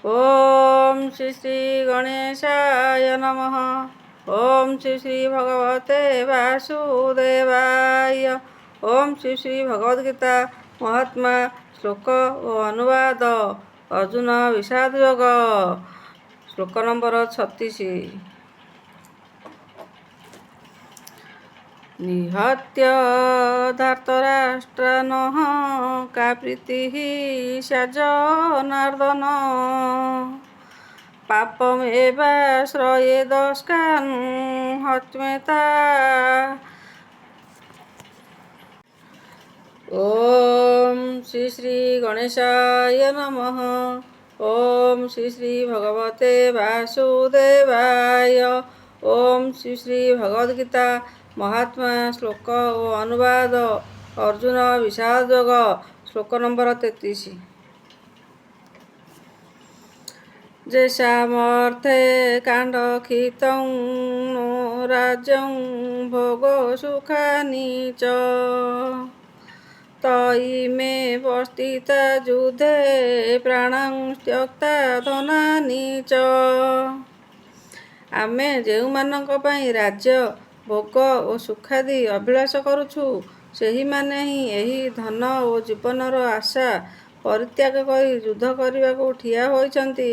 ओम श्री श्री गणेशाय नमः। ओम श्री श्री भगवते वासुदेवाय। ओम श्री श्री भगवद्गीता महात्मा श्लोक ओ अनुवाद अर्जुन विषाद योग। श्लोक नंबर 36। निहत्य धार्तराष्ट्रानः का प्रीतिः सा जनार्दन पापमेवाश्रयेदस्कान् हत्मेता। ओम श्री श्री गणेशाय नमः। ओम श्री श्री भगवते वासुदेवाय। ओम श्री श्री भगवद्गीता महात्मा श्लोक ओ अनुवाद अर्जुन विषाद योग। श्लोक नंबर 33। जेषामर्थे काण्डखितं नो राज्यं भोगसुखानि च तयिमेव स्थिता युद्धे प्राणं त्यक्ता धनानि च। ଆମେ ଯେଉଁମାନଙ୍କ ପାଇଁ ରାଜ୍ୟ ଭୋଗ ଓ ସୁଖାଦି ଅଭିଳାଷ କରୁଛୁ, ସେହିମାନେ ହିଁ ଏହି ଧନ ଓ ଜୀବନର ଆଶା ପରିତ୍ୟାଗ କରି ଯୁଦ୍ଧ କରିବାକୁ ଠିଆ ହୋଇଛନ୍ତି।